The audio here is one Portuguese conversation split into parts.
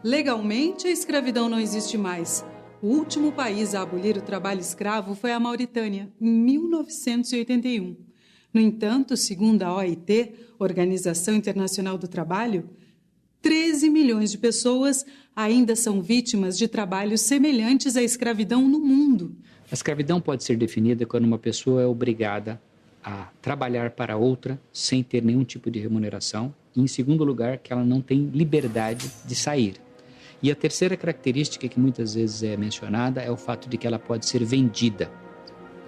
Legalmente, a escravidão não existe mais. O último país a abolir o trabalho escravo foi a Mauritânia, em 1981. No entanto, segundo a OIT, Organização Internacional do Trabalho, 13 milhões de pessoas ainda são vítimas de trabalhos semelhantes à escravidão no mundo. A escravidão pode ser definida quando uma pessoa é obrigada a trabalhar para outra sem ter nenhum tipo de remuneração e, em segundo lugar, que ela não tem liberdade de sair. E a terceira característica que muitas vezes é mencionada é o fato de que ela pode ser vendida,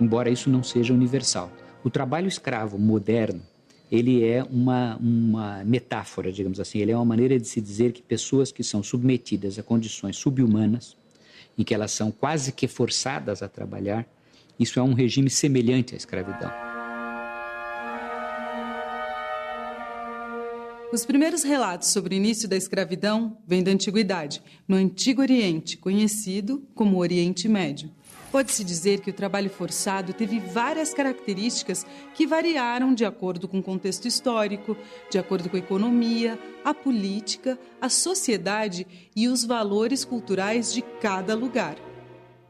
embora isso não seja universal. O trabalho escravo moderno, ele é uma metáfora, digamos assim, ele é uma maneira de se dizer que pessoas que são submetidas a condições subhumanas, em que elas são quase que forçadas a trabalhar, isso é um regime semelhante à escravidão. Os primeiros relatos sobre o início da escravidão vêm da Antiguidade, no Antigo Oriente, conhecido como Oriente Médio. Pode-se dizer que o trabalho forçado teve várias características que variaram de acordo com o contexto histórico, de acordo com a economia, a política, a sociedade e os valores culturais de cada lugar.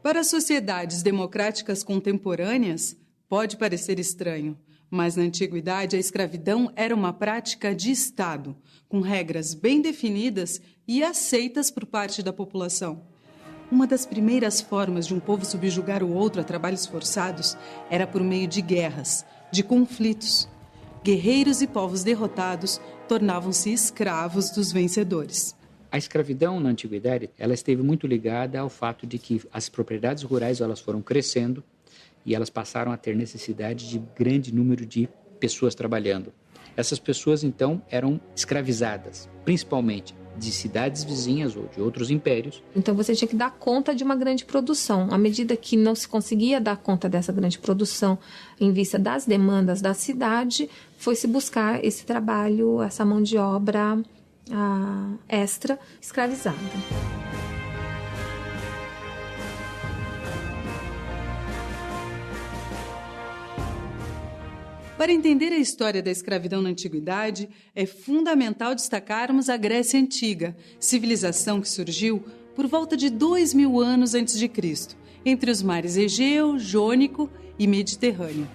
Para as sociedades democráticas contemporâneas, pode parecer estranho, mas na antiguidade a escravidão era uma prática de Estado, com regras bem definidas e aceitas por parte da população. Uma das primeiras formas de um povo subjugar o outro a trabalhos forçados era por meio de guerras, de conflitos. Guerreiros e povos derrotados tornavam-se escravos dos vencedores. A escravidão na antiguidade, ela esteve muito ligada ao fato de que as propriedades rurais elas foram crescendo e elas passaram a ter necessidade de grande número de pessoas trabalhando. Essas pessoas, então, eram escravizadas, principalmente de cidades vizinhas ou de outros impérios. Então você tinha que dar conta de uma grande produção. À medida que não se conseguia dar conta dessa grande produção em vista das demandas da cidade, foi-se buscar esse trabalho, essa mão de obra extra escravizada. Para entender a história da escravidão na antiguidade, é fundamental destacarmos a Grécia Antiga, civilização que surgiu por volta de 2000 anos antes de Cristo, entre os mares Egeu, Jônico e Mediterrâneo.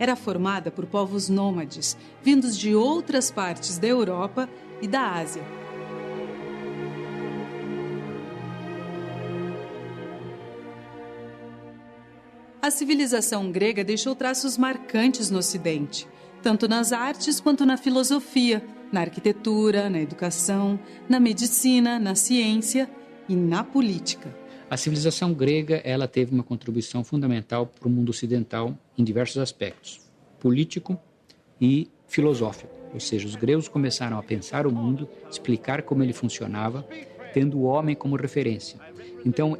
Era formada por povos nômades, vindos de outras partes da Europa e da Ásia. A civilização grega deixou traços marcantes no Ocidente, tanto nas artes quanto na filosofia, na arquitetura, na educação, na medicina, na ciência e na política. A civilização grega ela teve uma contribuição fundamental para o mundo ocidental em diversos aspectos, político e filosófico. Ou seja, os gregos começaram a pensar o mundo, explicar como ele funcionava, tendo o homem como referência. Então,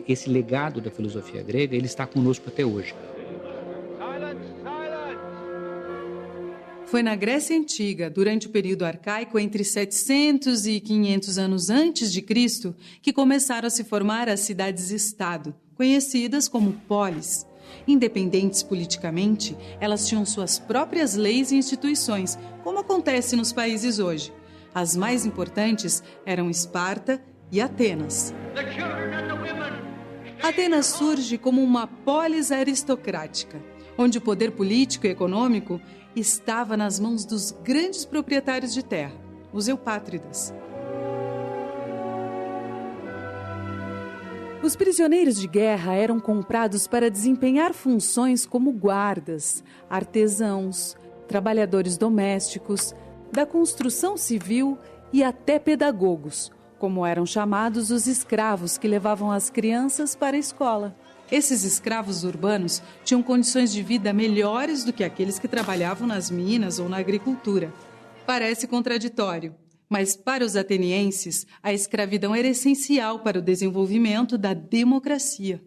esse legado da filosofia grega, ele está conosco até hoje. Foi na Grécia Antiga, durante o período arcaico, entre 700 e 500 anos antes de Cristo, que começaram a se formar as cidades-estado, conhecidas como polis. Independentes politicamente, elas tinham suas próprias leis e instituições, como acontece nos países hoje. As mais importantes eram Esparta e Atenas. Atenas surge como uma polis aristocrática, onde o poder político e econômico estava nas mãos dos grandes proprietários de terra, os eupátridas. Os prisioneiros de guerra eram comprados para desempenhar funções como guardas, artesãos, trabalhadores domésticos, da construção civil e até pedagogos, como eram chamados os escravos que levavam as crianças para a escola. Esses escravos urbanos tinham condições de vida melhores do que aqueles que trabalhavam nas minas ou na agricultura. Parece contraditório, mas para os atenienses, a escravidão era essencial para o desenvolvimento da democracia.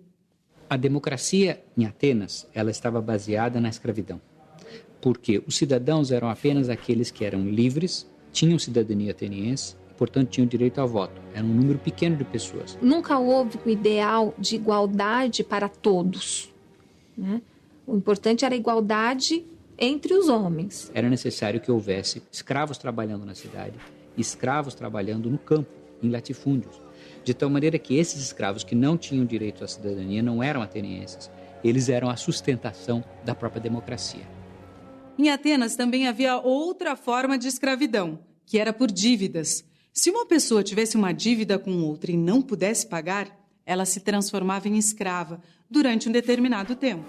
A democracia em Atenas, ela estava baseada na escravidão, porque os cidadãos eram apenas aqueles que eram livres, tinham cidadania ateniense, portanto tinham direito ao voto. Era um número pequeno de pessoas. Nunca houve um ideal de igualdade para todos, né? O importante era a igualdade entre os homens. Era necessário que houvesse escravos trabalhando na cidade, escravos trabalhando no campo. em latifúndios. De tal maneira que esses escravos que não tinham direito à cidadania não eram atenienses, eles eram a sustentação da própria democracia. Em Atenas também havia outra forma de escravidão, que era por dívidas. Se uma pessoa tivesse uma dívida com outra e não pudesse pagar, ela se transformava em escrava durante um determinado tempo.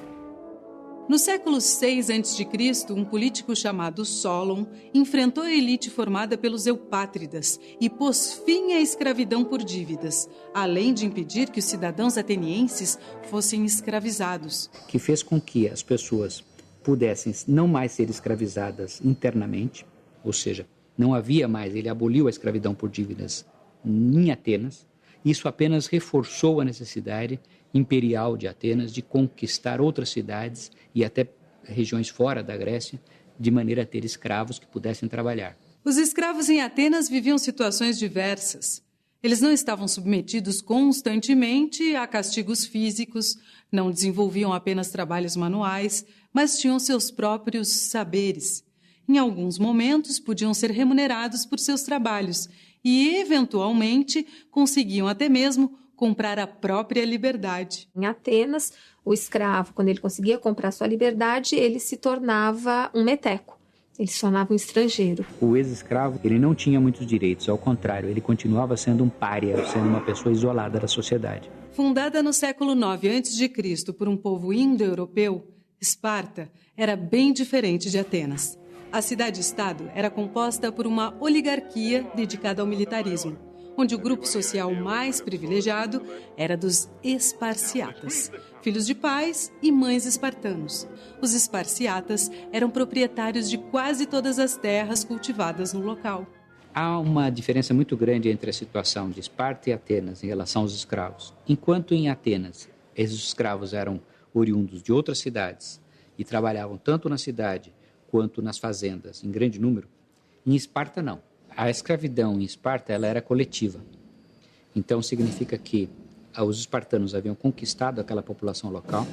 No século VI a.C., um político chamado Solon enfrentou a elite formada pelos eupátridas e pôs fim à escravidão por dívidas, além de impedir que os cidadãos atenienses fossem escravizados. Que fez com que as pessoas pudessem não mais ser escravizadas internamente, ou seja, não havia mais, ele aboliu a escravidão por dívidas em Atenas. Isso apenas reforçou a necessidade imperial de Atenas de conquistar outras cidades e até regiões fora da Grécia, de maneira a ter escravos que pudessem trabalhar. Os escravos em Atenas viviam situações diversas. Eles não estavam submetidos constantemente a castigos físicos, não desenvolviam apenas trabalhos manuais, mas tinham seus próprios saberes. Em alguns momentos, podiam ser remunerados por seus trabalhos e, eventualmente, conseguiam até mesmo comprar a própria liberdade. Em Atenas, o escravo, quando ele conseguia comprar sua liberdade, ele se tornava um meteco, ele se tornava um estrangeiro. O ex-escravo, ele não tinha muitos direitos, ao contrário, ele continuava sendo um pária, sendo uma pessoa isolada da sociedade. Fundada no século IX a.C. por um povo indo-europeu, Esparta era bem diferente de Atenas. A cidade-estado era composta por uma oligarquia dedicada ao militarismo, onde o grupo social mais privilegiado era dos esparciatas, filhos de pais e mães espartanos. Os esparciatas eram proprietários de quase todas as terras cultivadas no local. Há uma diferença muito grande entre a situação de Esparta e Atenas em relação aos escravos. Enquanto em Atenas, esses escravos eram oriundos de outras cidades e trabalhavam tanto na cidade quanto nas fazendas, em grande número, em Esparta não. A escravidão em Esparta ela era coletiva. Então significa que os espartanos haviam conquistado aquela população local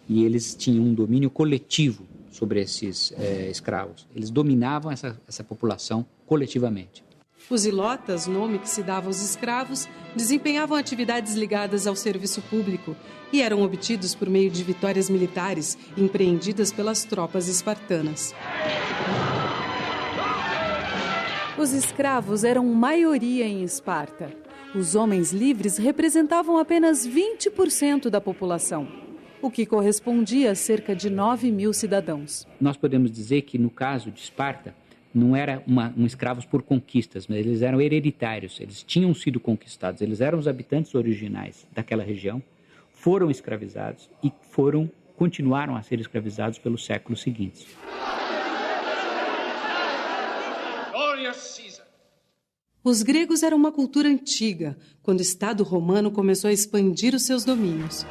e eles tinham um domínio coletivo sobre esses escravos. Eles dominavam essa população coletivamente. Os ilotas, nome que se dava aos escravos, desempenhavam atividades ligadas ao serviço público e eram obtidos por meio de vitórias militares empreendidas pelas tropas espartanas. Os escravos eram maioria em Esparta. Os homens livres representavam apenas 20% da população, o que correspondia a cerca de 9.000 cidadãos. Nós podemos dizer que, no caso de Esparta, não eram escravos por conquistas, mas eles eram hereditários, eles tinham sido conquistados, eles eram os habitantes originais daquela região, foram escravizados e continuaram a ser escravizados pelos séculos seguintes. Os gregos eram uma cultura antiga, quando o Estado romano começou a expandir os seus domínios.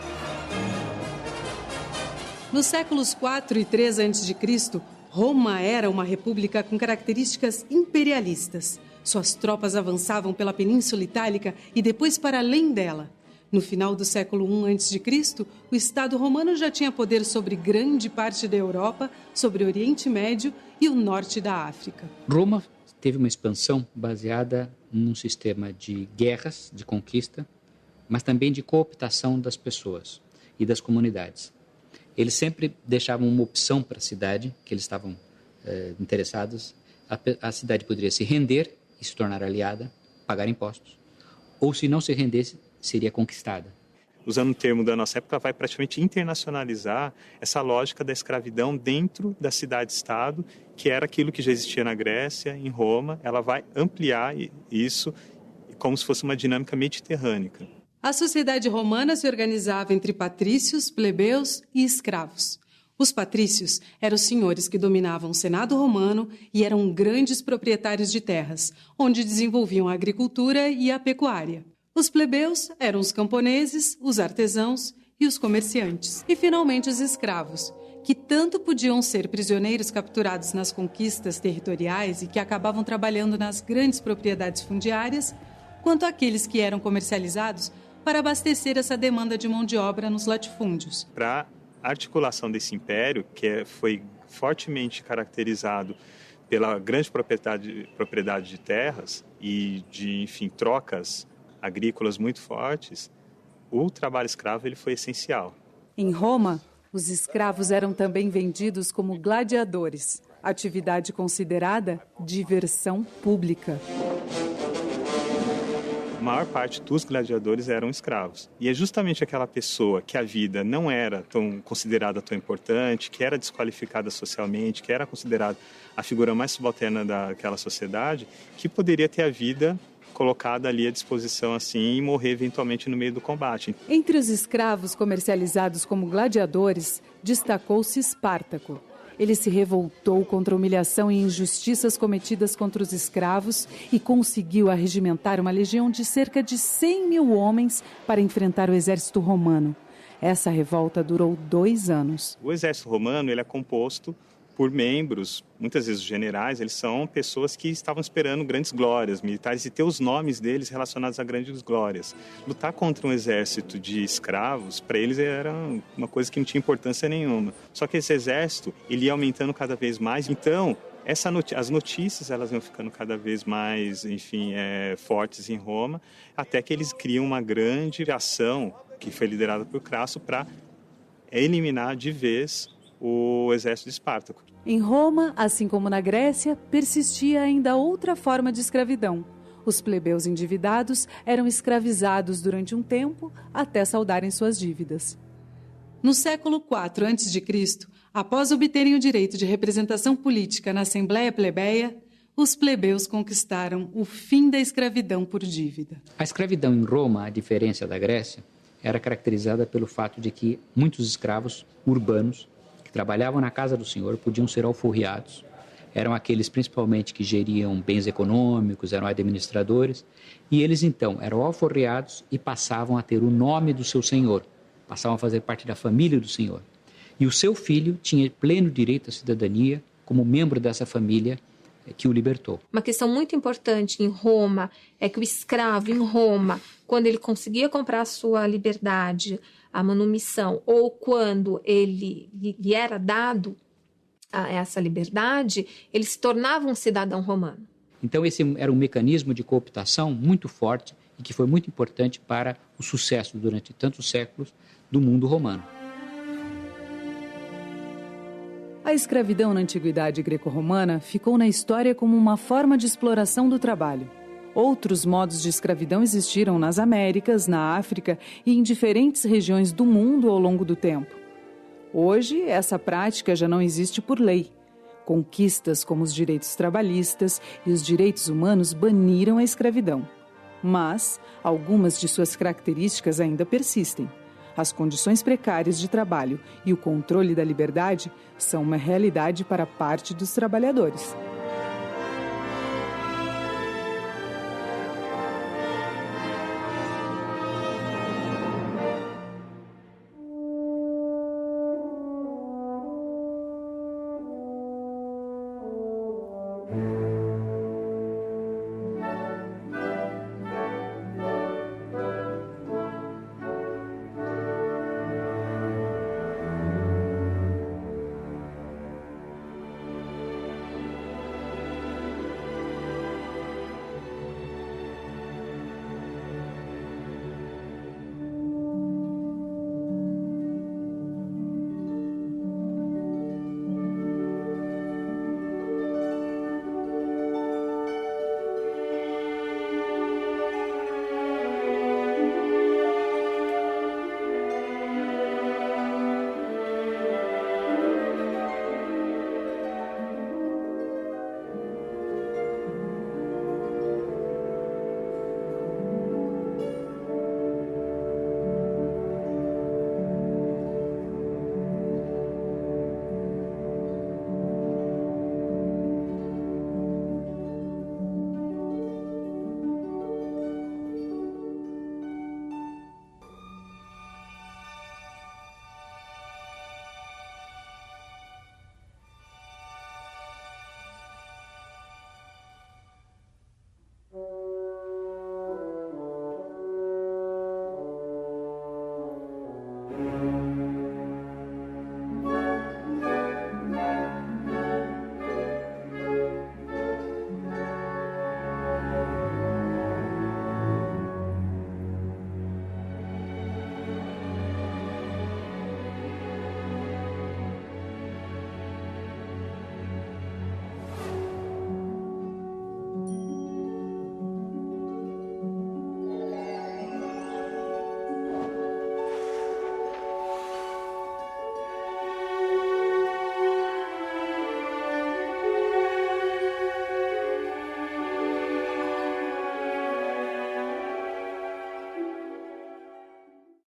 Nos séculos 4 e 3 a.C., Roma era uma república com características imperialistas. Suas tropas avançavam pela Península Itálica e depois para além dela. No final do século I a.C., o Estado romano já tinha poder sobre grande parte da Europa, sobre o Oriente Médio e o norte da África. Roma teve uma expansão baseada num sistema de guerras, de conquista, mas também de cooptação das pessoas e das comunidades. Eles sempre deixavam uma opção para a cidade, que eles estavam interessados. A cidade poderia se render e se tornar aliada, pagar impostos. Ou, se não se rendesse, seria conquistada. Usando o termo da nossa época, vai praticamente internacionalizar essa lógica da escravidão dentro da cidade-estado, que era aquilo que já existia na Grécia, em Roma. Ela vai ampliar isso como se fosse uma dinâmica mediterrânica. A sociedade romana se organizava entre patrícios, plebeus e escravos. Os patrícios eram os senhores que dominavam o Senado romano e eram grandes proprietários de terras, onde desenvolviam a agricultura e a pecuária. Os plebeus eram os camponeses, os artesãos e os comerciantes. E, finalmente, os escravos, que tanto podiam ser prisioneiros capturados nas conquistas territoriais e que acabavam trabalhando nas grandes propriedades fundiárias, quanto aqueles que eram comercializados para abastecer essa demanda de mão de obra nos latifúndios. Para a articulação desse império, que foi fortemente caracterizado pela grande propriedade de terras e de, enfim, trocas agrícolas muito fortes, o trabalho escravo ele foi essencial. Em Roma, os escravos eram também vendidos como gladiadores, atividade considerada diversão pública. A maior parte dos gladiadores eram escravos. E é justamente aquela pessoa que a vida não era considerada tão importante, que era desqualificada socialmente, que era considerada a figura mais subalterna daquela sociedade, que poderia ter a vida colocada ali à disposição assim e morrer eventualmente no meio do combate. Entre os escravos comercializados como gladiadores, destacou-se Espartaco. Ele se revoltou contra a humilhação e injustiças cometidas contra os escravos e conseguiu arregimentar uma legião de cerca de 100 mil homens para enfrentar o exército romano. Essa revolta durou 2 anos. O exército romano ele é composto por membros, muitas vezes os generais, eles são pessoas que estavam esperando grandes glórias militares e ter os nomes deles relacionados a grandes glórias. Lutar contra um exército de escravos, para eles era uma coisa que não tinha importância nenhuma. Só que esse exército, ele ia aumentando cada vez mais, então as notícias elas iam ficando cada vez mais, enfim, fortes em Roma, até que eles criam uma grande ação, que foi liderada por Crasso, para eliminar de vez o exército de Espartaco. Em Roma, assim como na Grécia, persistia ainda outra forma de escravidão. Os plebeus endividados eram escravizados durante um tempo até saldarem suas dívidas. No século IV a.C., após obterem o direito de representação política na Assembleia Plebeia, os plebeus conquistaram o fim da escravidão por dívida. A escravidão em Roma, a diferença da Grécia, era caracterizada pelo fato de que muitos escravos urbanos trabalhavam na casa do senhor, podiam ser alforriados. Eram aqueles principalmente que geriam bens econômicos, eram administradores, e eles então eram alforriados e passavam a ter o nome do seu senhor, passavam a fazer parte da família do senhor. E o seu filho tinha pleno direito à cidadania como membro dessa família que o libertou. Uma questão muito importante em Roma é que o escravo em Roma, quando ele conseguia comprar a sua liberdade, a manumissão, ou quando ele lhe era dado essa liberdade, ele se tornava um cidadão romano. Então esse era um mecanismo de cooptação muito forte e que foi muito importante para o sucesso durante tantos séculos do mundo romano. A escravidão na antiguidade greco-romana ficou na história como uma forma de exploração do trabalho. Outros modos de escravidão existiram nas Américas, na África e em diferentes regiões do mundo ao longo do tempo. Hoje, essa prática já não existe por lei. Conquistas como os direitos trabalhistas e os direitos humanos baniram a escravidão. Mas algumas de suas características ainda persistem. As condições precárias de trabalho e o controle da liberdade são uma realidade para parte dos trabalhadores.